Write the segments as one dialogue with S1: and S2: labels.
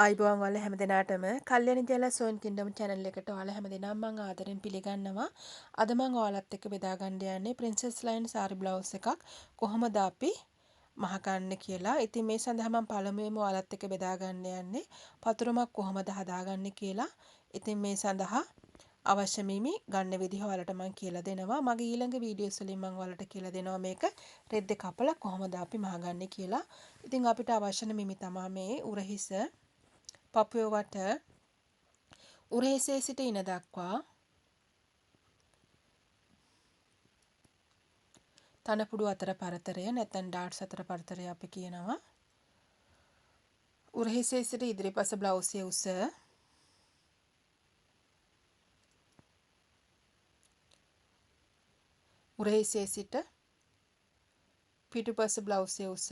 S1: අයිබෝන් වල හැම දිනාටම කල්යනි ජලා සෝන් කින්ඩම් channel එකට ඔයාලා හැම දිනම මම ආදරෙන් පිළිගන්නවා. අද මම ඔයාලත් එක්ක බෙදා ගන්න යන්නේ princess line saree blouse එකක් කොහොමද අපි මහගන්න කියලා. ඉතින් මේ සඳහා මම පළමුවෙන්ම ඔයාලත් එක්ක බෙදා ගන්න යන්නේ පතුරුමක් කොහොමද හදාගන්නේ කියලා. ඉතින් මේ සඳහා අවශ්‍ය මිමි ගන්න විදිහ ඔයාලට මම කියලා දෙනවා. මගේ ඊළඟ වීඩියෝස් වලින් මම ඔයාලට කියලා දෙනවා මේක රෙද්ද කපලා කොහොමද අපි මහගන්නේ කියලා. ඉතින් අපිට අවශ්‍ය මිමි තමයි මේ උරහිස පපුව වට උරහිසේ සිට ඉන දක්වා තනපුඩු අතර පරතරය නැත්නම් ඩාට්ස් අතර පරතරය අපි කියනවා. උරහිසේ සිට ඉදිරිපස බ්ලවුස් උස උරහිසේ සිට පිටුපස බ්ලවුස් උස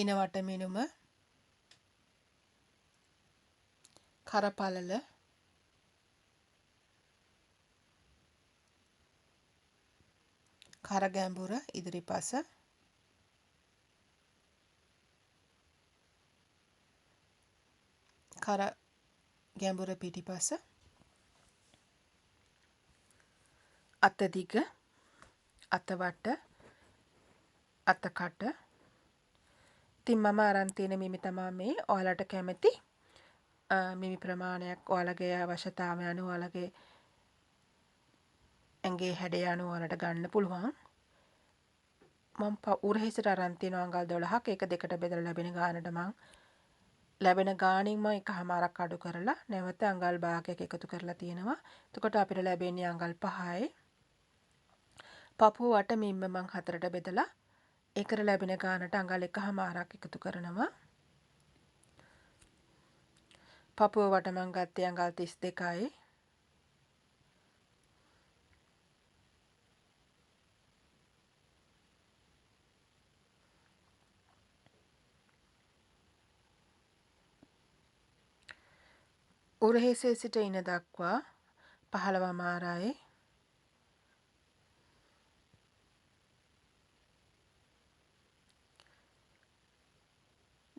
S1: ඉන වට මිනුම කරපළල කර ගැඹුර ඉදිරිපස කර ගැඹුර පිටිපස අත දිග අත වට අත කට. ඉතින් මම අරන් තියෙන මිමි තමයි මේ. ඔයාලට කැමති මිමි ප්‍රමාණයක් ඔයාලගේ අවශ්‍යතාවය අනුව ඔයාලගේ ඇඟේ හැඩය අනුව ඔයාලට ගන්න පුළුවන්. මම උරහිසට අරන් තියෙනවා අඟල් 12ක්. ඒක දෙකට බෙදලා ලැබෙන ගානට මම ලැබෙන ගානින් මම එකමාරක් අඩු කරලා නැවත අඟල් භාගයක් එකතු කරලා තියෙනවා. එතකොට අපිට ලැබෙන්නේ අඟල් 5යි. පපුව වට මිම්ම මම හතරට බෙදලා ඒකට ලැබෙන ගානට අඟල් එකමාරක් එකතු කරනවා. පපුව වට මම ගත්තේ අඟල් 32යි. උරහිසේ සිට ඉන දක්වා 15මාරයි.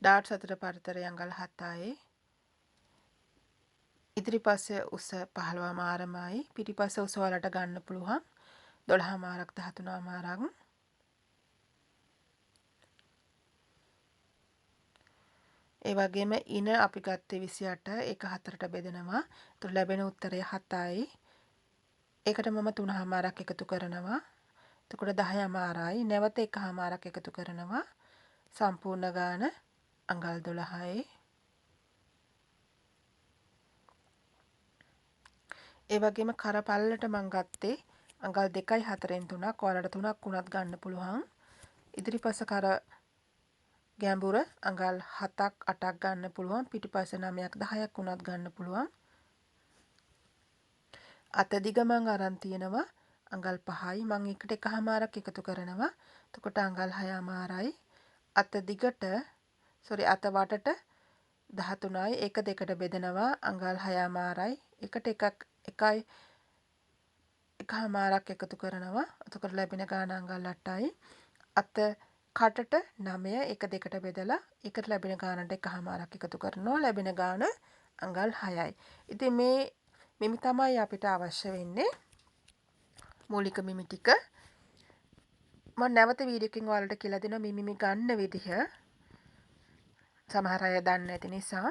S1: ඩාට්ස් අතර පරතරය අඟල් 7යි. ඉදිරිපස උස 15මාරමයි. පිටිපස උස වලට ගන්න පුළුවන් 12මාරක් 13මාරක්. ඒ වගේම ඉන අපි ගත්තේ 28 ඒක හතරට බෙදනවා. ඒතර ලැබෙන උත්තරය 7යි. ඒකට මම 3මාරක් එකතු කරනවා. එතකොට 10මාරයි. නැවත 1මාරක් එකතු කරනවා. සම්පූර්ණ ගාන අඟල් 12යි. ඒ වගේම කර පල්ලට මම ගත්තේ අඟල් 2යි 4න් 3ක්. ඔයාලට 3ක් වුණත් ගන්න පුළුවන්. ඉදිරිපස කර ගැඹුර අඟල් 7ක් 8ක් ගන්න පුළුවන්. පිටිපස 9ක් 10ක් වුණත් ගන්න පුළුවන්. අත දිග මම අරන් තියෙනවා අඟල් 5යි. මම එකට එකමාරක් එකතු කරනවා. එතකොට අඟල් 6මාරයි. අත දිගට අත වටට 13යි. ඒක දෙකට බෙදනවා අඟල් 6මාරයි. එකට එකයි එකමාරක් එකතු කරනවා. එතකොට ලැබෙන ගාන අඟල් 8යි. අත කටට 9 එක දෙකට බෙදලා ඒකට ලැබෙන ගානට එකමාරක් එකතු කරනවා. ලැබෙන ගාන අඟල් 6යි. ඉතින් මේ මිමි තමයි අපිට අවශ්‍ය වෙන්නේ. මූලික මිමි ටික. මම නැවත වීඩියෝ එකකින් ඔයාලට කියලා දෙනවා මිමි ගන්න විදිහ. සමහර අය දන්නේ නැති නිසා.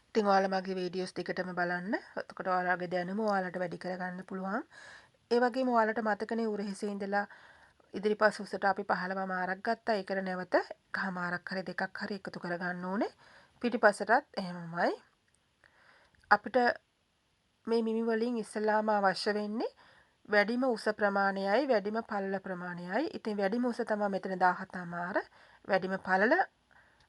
S1: ඉතින් ඔයාලා මගේ වීඩියෝස් ටිකටම බලන්න. එතකොට ඔයාලගේ දැනුම ඔයාලට වැඩි කරගන්න පුළුවන්. ඒ වගේම ඔයාලට මතකනේ උරහිසේ ඉඳලා ඉදිරිපස් උසට අපි 15මාරක් ගත්තා. ඒකට නැවත එකමාරක් හරි දෙකක් හරි එකතු කරගන්න ඕනේ. පිටිපසටත් එහෙමමයි. අපිට මේ මිමි වලින් ඉස්සලාම අවශ්‍ය වෙන්නේ වැඩිම උස ප්‍රමාණයයි වැඩිම පළල ප්‍රමාණයයි. ඉතින් වැඩිම උස තමයි මෙතන 17මාර. වැඩිම පළල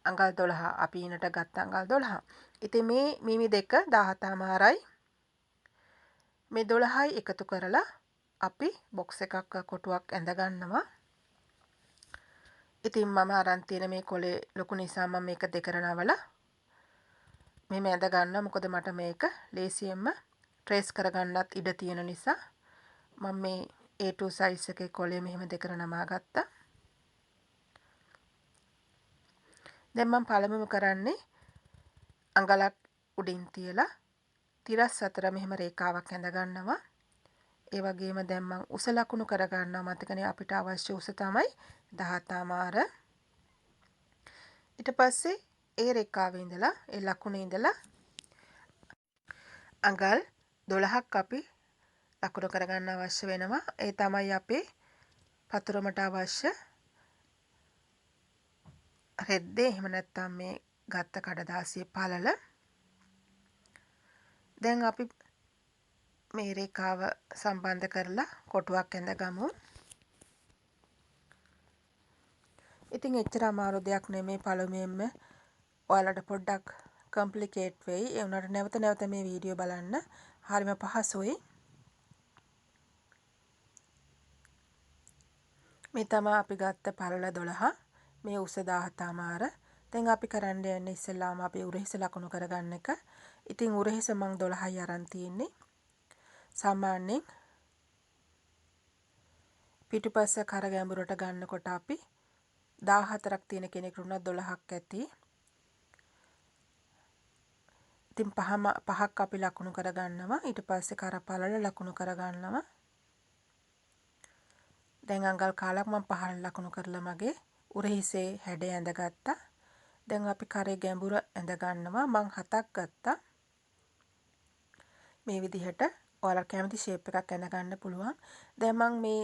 S1: අඟල් 12. අපි ඊනට ගත්ත අඟල් 12. ඉතින් මේ මිමි දෙක 17මාරයි. මේ 12යි එකතු කරලා අපි බොක්ස් එකක් කොටුවක් ඇඳ ගන්නවා. ඉතින් මම අරන් තියෙන මේ කොලේ ලොකු නිසා මම මේක දෙකට නවලා මෙහෙම ඇඳ ගන්නවා. මොකද මට මේක ලේසියෙන්ම ට්‍රේස් කරගන්නත් ඉඩ තියෙන නිසා මම මේ A2 size එකේ කොලේ මෙහෙම දෙකට නමා ගත්තා. දැන් මම පළමුව කරන්නේ අඟලක් උඩින් තියලා තිරස් අතර මෙහෙම රේඛාවක් ඇඳ ගන්නවා. ඒ වගේම දැන් මම උස ලකුණු කර ගන්නවා. මතකනේ අපිට අවශ්‍ය උස තමයි 17මාර. ඊට පස්සේ ඒ රේඛාවේ ඉඳලා ඒ ලකුණේ ඉඳලා අඟල් 12ක් අපි ලකුණු කර ගන්න අවශ්‍ය වෙනවා. ඒ තමයි අපේ පතුරමට අවශ්‍ය රෙද්දේ. එහෙම නැත්නම් මේ ගත්ත කඩදාසියේ පළල. දැන් අපි මේ රේඛාව සම්බන්ධ කරලා කොටුවක් ඇඳගමු. ඉතින් එච්චර අමාරු දෙයක් නෙමෙයි. පළමුවෙන්ම ඔයාලට පොඩ්ඩක් කොම්ප්ලිකේට් වෙයි. ඒ වුණාට නැවත නැවත මේ වීඩියෝ බලන්න හරිම පහසුයි. මේ තමයි අපි ගත්ත පළල 12. මේ උස 17මාර. දැන් අපි කරන්න යන්නේ ඉස්සෙල්ලාම අපි උරහිස ලකුණු කරගන්න එක. ඉතින් උරහිස මම 12යි අරන් තියෙන්නේ. සාමාන්‍යයෙන් පිටුපස්ස කර ගැඹුරට ගන්නකොට අපි 14ක් තියෙන කෙනෙකුට උනත් 12ක් ඇති. ඉතින් පහක් අපි ලකුණු කර ගන්නවා. ඊට පස්සේ කර පළල ලකුණු කර ගන්නවා. දැන් අඟල් කාලක් මම පහළ ලකුණු කරලා මගේ උරහිසේ හැඩය ඇඳගත්තා. දැන් අපි කරේ ගැඹුර ඇඳ ගන්නවා. මම 7ක් ගත්තා. මේ විදිහට ඔයාලා කැමති ෂේප් එකක් ඇඳ ගන්න පුළුවන්. දැන් මම මේ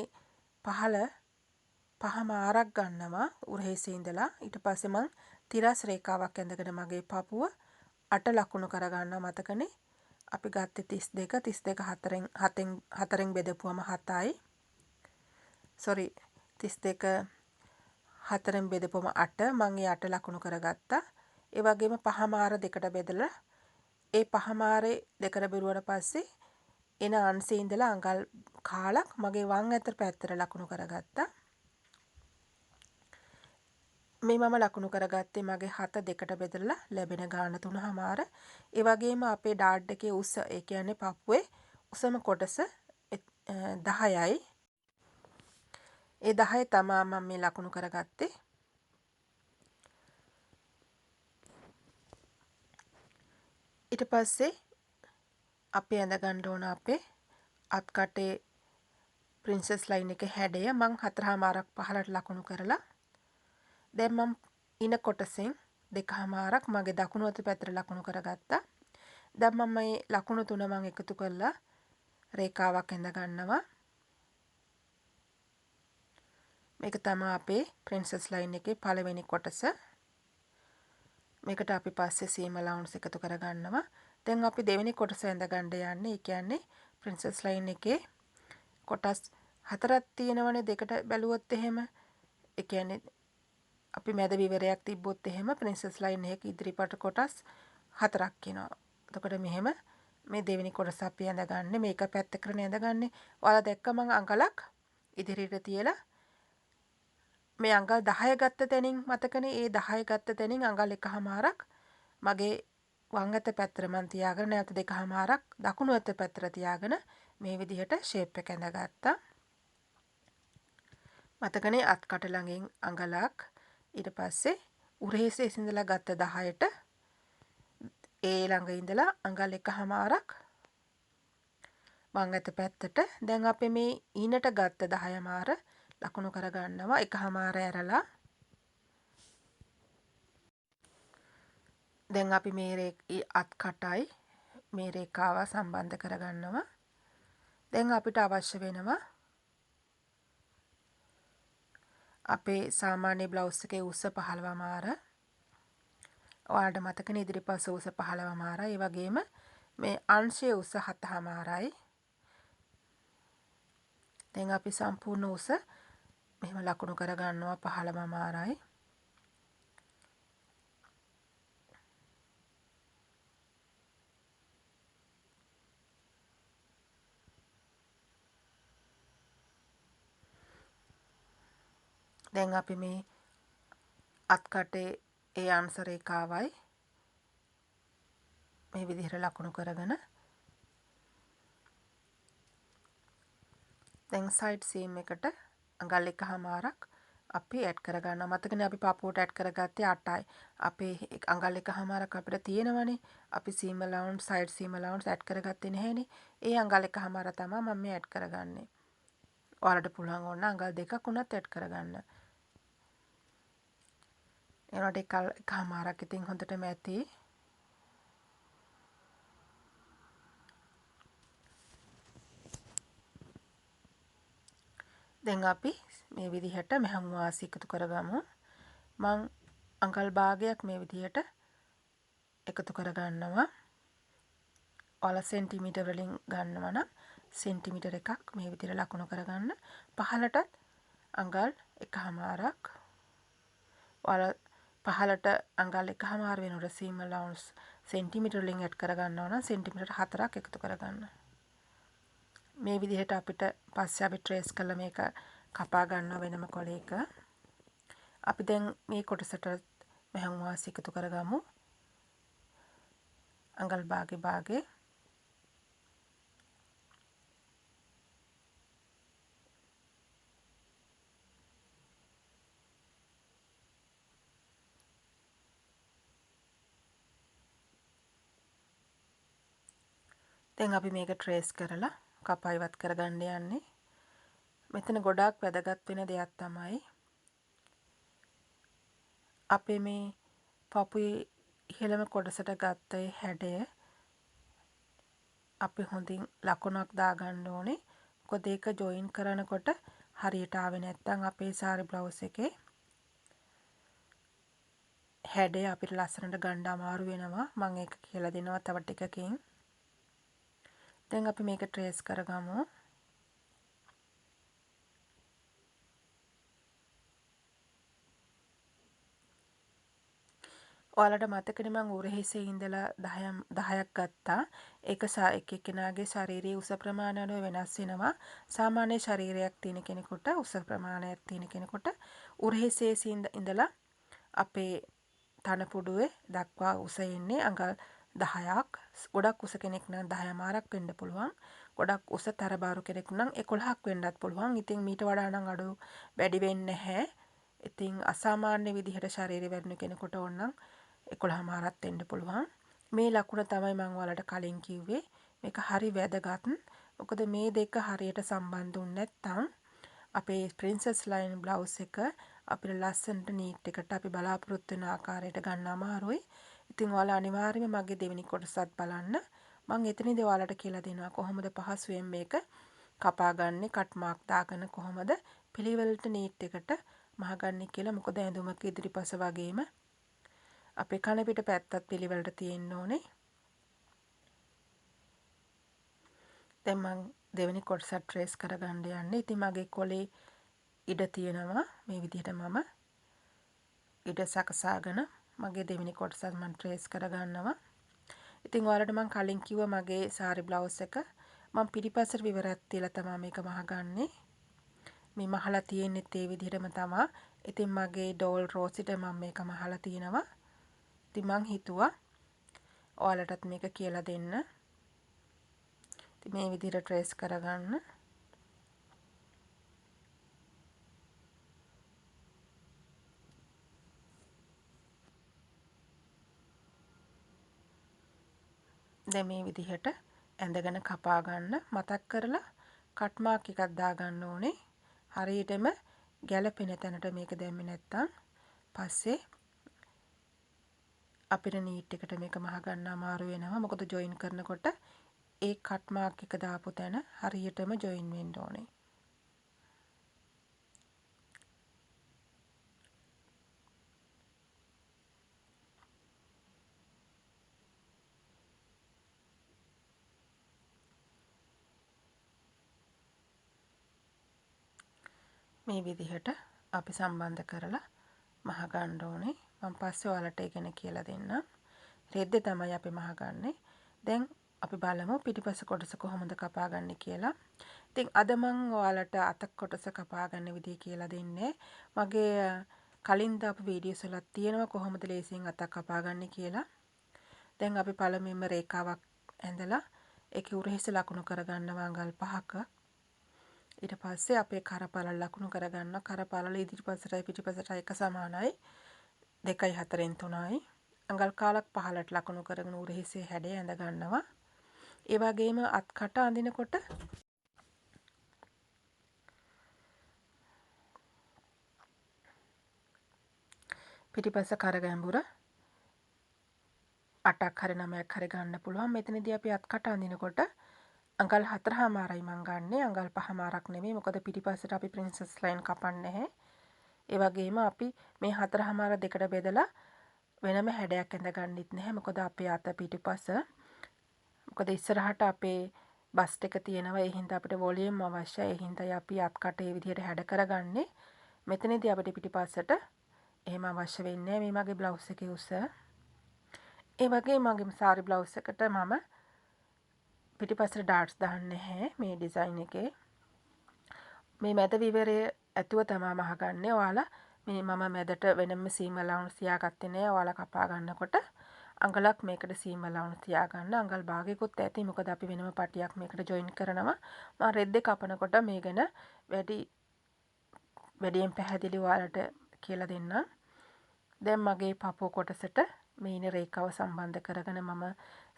S1: පහම ආරක් ගන්නවා උරහිසේ ඉඳලා. ඊට පස්සේ මම තිරස් රේඛාවක් ඇඳගෙන මගේ පපුව 8 ලකුණු කර ගන්නවා. මතකනේ අපි ගත්තේ 32 හතරෙන් බෙදපුවම 7යි. sorry 32 හතරෙන් බෙදපුවම 8. මම ඒ 8 ලකුණු කරගත්තා. ඒ වගේම පහමාර දෙකට බෙදලා ඒ පහමාරේ දෙකට බෙරුවට පස්සේ එන අංශේ ඉඳලා අඟල් කාලක් මගේ වම් අත පැත්තට ලකුණු කරගත්තා. මේ මම ලකුණු කරගත්තේ මගේ 7 දෙකට බෙදලා ලැබෙන ගාන 3මාර. ඒ වගේම අපේ ඩාඩ් එකේ උස, ඒ කියන්නේ පපුවේ උසම කොටස 10යි. ඒ 10 තමයි මම මේ ලකුණු කරගත්තේ. ඊට පස්සේ අපි ඇඳ ගන්න ඕන අපේ අත්කටේ ප්‍රින්සස් ලයින් එකේ හැඩය. මම 4මාරක් පහළට ලකුණු කරලා දැන් මම ඉන කොටසෙන් 2මාරක් මගේ දකුණු අත පැත්තට ලකුණු කරගත්තා. දැන් මම මේ ලකුණු තුන මම එකතු කරලා රේඛාවක් ඇඳ ගන්නවා. මේක තමයි අපේ ප්‍රින්සස් ලයින් එකේ පළවෙනි කොටස. මේකට අපි පස්සේ සීම ලවුන්ස් එකතු කර ගන්නවා. දැන් අපි දෙවෙනි කොටස ඇඳ ගන්න යන්නේ. ඒ කියන්නේ ප්‍රින්සස් ලයින් එකේ කොටස් 4ක් තියෙනවනේ දෙකට බැලුවොත් එහෙම. ඒ කියන්නේ අපි මැද විවරයක් තිබ්බොත් එහෙම ප්‍රින්සස් ලයින් එකේ ඉදිරිපට කොටස් 4ක් එනවා. එතකොට මෙහෙම මේ දෙවෙනි කොටස අපි ඇඳගන්නේ. මේක පැත්තකට ඇඳගන්නේ. ඔයාලා දැක්ක මම අඟලක් ඉදිරියට තියලා මේ අඟල් 10 ගත්ත තැනින් මතකනේ ඒ 10 ගත්ත තැනින් අඟල් 1මාරක් මගේ වම් අත පැත්තට මම තියාගෙන නැවත 2මාරක් දකුණු අත පැත්තට තියාගෙන මේ විදිහට ෂේප් එක ඇඳගත්තා. මතකනේ අත්කට ළඟින් අඟලක්. ඊට පස්සේ උරහිසේ ඉඳලා ගත්ත 10ට ඒ ළඟ ඉඳලා අඟල් 1මාරක් වම් අත පැත්තට. දැන් අපි මේ ඊනට ගත්ත 10මාර ලකුණු කර ගන්නවා. 1මාර ඇරලා දැන් අපි මේ අත්කටයි මේ රේඛාව සම්බන්ධ කර ගන්නවා. දැන් අපිට අවශ්‍ය වෙනවා අපේ සාමාන්‍ය බ්ලවුස් එකේ උස 15මාර. ඔයාලට මතකනේ ඉදිරිපස උස 15මාරයි. ඒ වගේම මේ අංශයේ උස 7මාරයි. දැන් අපි සම්පූර්ණ උස මෙහෙම ලකුණු කර ගන්නවා 15මාරයි. දැන් අපි මේ අත්කටේ ඒ අංශ රේඛාවයි මේ විදිහට ලකුණු කරගෙන දැන් සයිඩ් සීම් එකට අඟල් 1/4ක් අපි ඇඩ් කරගන්නවා. මතකනේ අපි පපුවට ඇඩ් කරගත්තේ 8යි. අපේ අඟල් 1/4ක් අපිට තියෙනවනේ. අපි සීම allowance සයිඩ් සීම allowance ඇඩ් කරගත්තේ නැහැනේ. ඒ අඟල් 1/4 තමයි මම මේ ඇඩ් කරගන්නේ. ඔයාලට පුළුවන් ඕන අඟල් 2ක් උනත් ඇඩ් කරගන්න. එනකොට 1/4ක් ඉතින් හොඳටම ඇති. දැන් අපි මේ විදිහට මෙහම් වාසි එකතු කරගමු. මං අඟල් භාගයක් මේ විදිහට එකතු කරගන්නවා. ඔයාලා සෙන්ටිමීටර් වලින් ගන්නවා නම් සෙන්ටිමීටර් එකක් මේ විදිහට ලකුණු කරගන්න. පහළටත් අඟල් 1/4ක්. ඔයාලා පහළට අඟල් 1/4 වෙනකොට සීම allowance සෙන්ටිමීටර් වලින් ඇඩ් කරගන්නවා නම් සෙන්ටිමීටර් 4ක් එකතු කරගන්න. මේ විදිහට අපිට පස්සේ අපි ට්‍රේස් කරලා මේක කපා ගන්නවා වෙනම කොලයක. අපි දැන් මේ කොටසට මෙහම් වාසි එකතු කරගමු. අඟල් භාගේ දැන් අපි මේක ට්‍රේස් කරලා කපා ඉවත් කරගන්න යන්නේ. මෙතන ගොඩාක් වැදගත් වෙන දෙයක් තමයි අපේ මේ පපුවේ ඉහළම කොටසට ගත්ත හැඩය අපි හොඳින් ලකුණක් දාගන්න ඕනේ. මොකද ඒක ජොයින් කරනකොට හරියට ආවේ නැත්නම් අපේ saree blouse එකේ හැඩය අපිට ලස්සනට ගන්න අමාරු වෙනවා. මම ඒක කියලා දෙනවා තව ටිකකින්. දැන් අපි මේක ට්‍රේස් කරගමු. ඔයාලට මතකනේ මම උරහිසේ ඉඳලා 10ක් ගත්තා. ඒක එක එක්කෙනාගේ ශාරීරික උස ප්‍රමාණය අනුව වෙනස් වෙනවා. සාමාන්‍ය ශරීරයක් තියෙන කෙනෙකුට උස ප්‍රමාණයක් තියෙන කෙනෙකුට උරහිසේ ඉඳලා අපේ තනපුඩුවේ දක්වා උස එන්නේ අඟල් 10ක්. ගොඩක් උස කෙනෙක් නම් 10මාරක් වෙන්න පුළුවන්. ගොඩක් උස තරබාරු කෙනෙක් නම් 11ක් වෙන්නත් පුළුවන්. ඉතින් මීට වඩා නම් අඩු වැඩි වෙන්නේ නැහැ. ඉතින් අසාමාන්‍ය විදිහට ශරීරය වැඩින කෙනෙකුට ඕන නම් 11මාරක් වෙන්න පුළුවන්. මේ ලකුණ තමයි මම ඔයාලට කලින් කිව්වේ. මේක හරි වැදගත්. මොකද මේ දෙක හරියට සම්බන්ධ වුනේ නැත්නම් අපේ princess line blouse එක අපිට ලස්සනට නීට් එකට අපි බලාපොරොත්තු වෙන ආකාරයට ගන්න අමාරුයි. ඉතින් ඔයාලා අනිවාර්යයෙන්ම මගේ දෙවෙනි කොටසත් බලන්න. මම එතනදී ඔයාලට කියලා දෙනවා කොහොමද පහසුවෙන් මේක කපාගන්නේ, කට් මාක් දාගෙන කොහොමද පිළිවෙලට නීට් එකට මහගන්නේ කියලා. මොකද ඇඳුමක ඉදිරිපස වගේම අපේ කන පිට පැත්තත් පිළිවෙලට තියෙන්න ඕනේ. දැන් මම දෙවෙනි කොටසත් ට්‍රේස් කරගන්න යන්නේ. ඉතින් මගේ කොලේ ඉඩ තියෙනවා මේ විදිහට මම ඉඩ සකසාගෙන මගේ දෙවෙනි කොටසත් මම ට්‍රේස් කරගන්නවා. ඉතින් ඔයාලට මම කලින් කිව්වා මගේ saree blouse එක මම පිටිපස්සට විවරයක් තියලා තමයි මේක මහගන්නේ. මේ මහලා තියෙන්නේ ඒ විදිහටම තමයි. ඉතින් මගේ ඩෝල් රෝසිට මම මේක මහලා තිනවා. ඉතින් මං හිතුවා ඔයාලටත් මේක කියලා දෙන්න. ඉතින් මේ විදිහට ට්‍රේස් කරගන්න. දැන් මේ විදිහට ඇඳගෙන කපා ගන්න. මතක් කරලා කට් මාක් එකක් දාගන්න ඕනේ. හරියටම ගැලපෙන තැනට මේක දැම්මේ නැත්තම් පස්සේ අපිට නීට් එකට මේක මහ ගන්න අමාරු වෙනවා. මොකද ජොයින් කරනකොට ඒ කට් මාක් එක දාපු තැන හරියටම ජොයින් වෙන්න ඕනේ. මේ විදිහට අපි සම්බන්ධ කරලා මහ ගන්න ඕනේ. මම පස්සේ ඔයාලට ඒ ගැන කියලා දෙන්නම්. රෙද්ද තමයි අපි මහගන්නේ. දැන් අපි බලමු පිටිපස්ස කොටස කොහොමද කපා ගන්න කියලා. ඉතින් අද මම ඔයාලට අත කොටස කපා ගන්න විදිය කියලා දෙන්නේ. මගේ කලින් දාපු වීඩියෝස් වල තියෙනවා කොහොමද ලේසියෙන් අතක් කපා ගන්න කියලා. දැන් අපි පළමුවෙන්ම රේඛාවක් ඇඳලා ඒකේ උරහිස ලකුණු කරගන්නවා අඟල් 5ක. ඊට පස්සේ අපේ කරපළල ලකුණු කරගන්න. කරපළල ඉදිරිපසටයි පිටිපසටයි එක සමානයි. 2.4න් 3යි. අඟල් කාලක් පහළට ලකුණු කරගෙන උරහිසේ හැඩය ඇඳ ගන්නවා. ඒ වගේම අත් කට අඳිනකොට පිටිපස කර ගැඹුර 8ක් හරි 9ක් හරි ගන්න පුළුවන්. මෙතනදී අපි අත් කට අඳිනකොට අඟල් 4මාරයි මං ගන්නෙ. අඟල් 5මාරක් නෙමෙයි. මොකද පිටිපස්සට අපි ප්‍රින්සස් ලයින් කපන්නේ නැහැ. ඒ වගේම අපි මේ 4මාර දෙකට බෙදලා වෙනම හැඩයක් ඇඳගන්නෙත් නැහැ. මොකද අපේ අත පිටිපස මොකද ඉස්සරහට අපේ බස්ට් එක තියෙනවා. ඒ හින්දා අපිට වොලියම් අවශ්‍යයි. ඒ හින්දායි අපි අත් කට ඒ විදිහට හැඩ කරගන්නේ. මෙතනදී අපිට පිටිපස්සට එහෙම අවශ්‍ය වෙන්නේ නැහැ. මේ මගේ බ්ලවුස් එකේ උස. ඒ වගේ මගේ සාරි බ්ලවුස් එකට මම පිටිපස්සට ඩාට්ස් දාන්නේ නැහැ මේ ඩිසයින් එකේ. මේ මැද විවරය ඇතුව තමයි මහගන්නේ. ඔයාලා මේ මම මැදට වෙනම සීම allowance තියාගත්තේ නැහැ. ඔයාලා කපා ගන්නකොට අඟලක් මේකට සීම allowance තියාගන්න. අඟල් භාගයකුත් ඇති. මොකද අපි වෙනම පටියක් මේකට ජොයින් කරනවා. මම රෙද්දේ කපනකොට මේ ගැන වැඩියෙන් පැහැදිලි ඔයාලට කියලා දෙන්නම්. දැන් මගේ පපුව කොටසට මේ ඉන රේඛාව සම්බන්ධ කරගෙන මම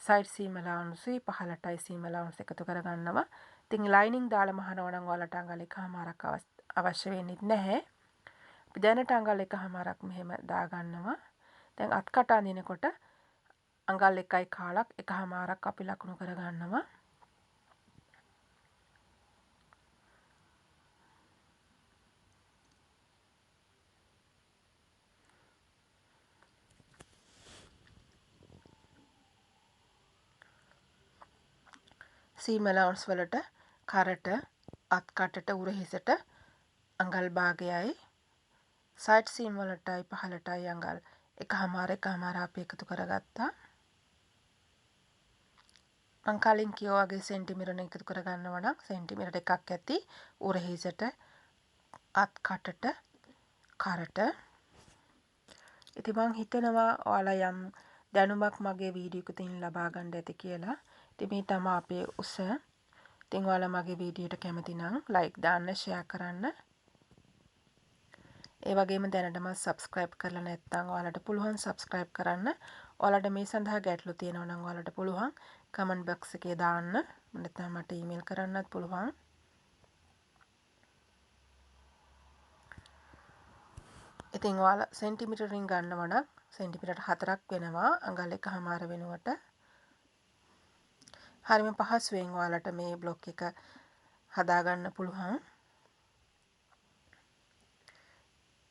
S1: සයිඩ් සීම allowance පහළටයි සීම allowance එකතු කරගන්නවා. ඉතින් ලයිනින් දාලා මහනවා නම් ඔයාලට අඟල් 1මාරක් අවශ්‍ය වෙන්නේ නැහැ. අපි දැනට අඟල් 1මාරක් මෙහෙම දාගන්නවා. දැන් අත් කට අඳිනකොට අඟල් 1යි කාලක් 1මාරක් අපි ලකුණු කරගන්නවා. සීම allowance වලට කරට අත් කටට උරහිසට අඟල් භාගයයි සයිඩ් සීම් වලටයි පහළටයි අඟල් 1මාර අපි එකතු කරගත්තා. මං කලින් කිව්වා වගේ සෙන්ටිමීටර එකතු කරගන්නවා නම් සෙන්ටිමීටර එකක් ඇති උරහිසට අත් කටට කරට. ඉතින් මං හිතනවා ඔයාලා යම් දැනුමක් මගේ වීඩියෝ එකකින් ලබා ගන්න ඇති කියලා. ඉතින් මේ තමයි අපේ උස. ඉතින් ඔයාලා මගේ වීඩියෝට කැමති නම් ලයික් දාන්න, ෂෙයා කරන්න. ඒ වගේම දැනටම සබ්ස්ක්‍රයිබ් කරලා නැත්නම් ඔයාලට පුළුවන් සබ්ස්ක්‍රයිබ් කරන්න. ඔයාලට මේ සඳහා ගැටලු තියෙනවා නම් ඔයාලට පුළුවන් කමෙන්ට් බොක්ස් එකේ දාන්න. නැත්නම් මට ඊමේල් කරන්නත් පුළුවන්. ඉතින් ඔයාලා සෙන්ටිමීටරින් ගන්නවා නම් සෙන්ටිමීටර 4ක් වෙනවා අඟල් 1මාර වෙනුවට. හරිම පහසුවෙන් ඔයාලට මේ බ්ලොග් එක හදාගන්න පුළුවන්.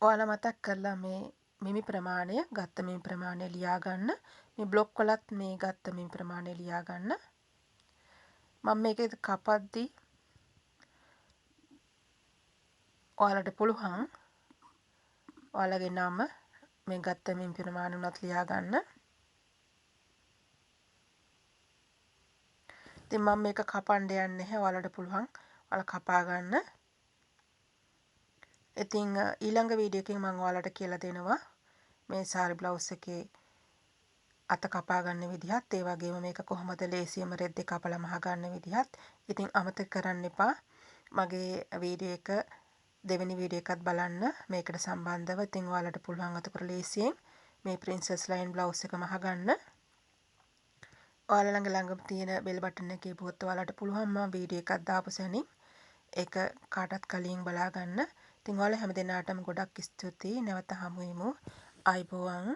S1: ඔයාලා මතක් කරලා මේ මිමි ප්‍රමාණය ගත්ත මිමි ප්‍රමාණය ලියා ගන්න. මේ බ්ලොග් වලත් මේ ගත්ත මිමි ප්‍රමාණය ලියා ගන්න. මම මේක කපද්දී ඔයාලට පුළුවන් ඔයාලගේ නම මේ ගත්ත මිමි ප්‍රමාණය උනත් ලියා ගන්න. ඉතින් මම මේක කපන්න යන්නේ නැහැ. ඔයාලට පුළුවන් ඔයාලා කපා ගන්න. ඉතින් ඊළඟ වීඩියෝ එකකින් මම ඔයාලට කියලා දෙනවා මේ සාරි බ්ලවුස් එකේ අත කපා ගන්න විදිහත්, ඒ වගේම මේක කොහොමද ලේසියෙන්ම රෙද්දේ කපලා මහ ගන්න විදිහත්. ඉතින් අමතක කරන්න එපා මගේ වීඩියෝ එක දෙවෙනි වීඩියෝ එකත් බලන්න මේකට සම්බන්ධව. ඉතින් ඔයාලට පුළුවන් අතකර ලේසියෙන් මේ ප්‍රින්සස් ලයින් බ්ලවුස් එක මහ ගන්න. ඔයාලා ළඟ තියෙන බෙල් බටන් එකේ පුවත් ඔයාලට පුළුවන් මම වීඩියෝ එකක් දාපු සැනින් ඒක කාටත් කලින් බලා ගන්න. ඉතින් ඔයාලා හැම දිනාටම ගොඩක් ස්තුතියි. නැවත හමු වෙමු. ආයිබෝවන්.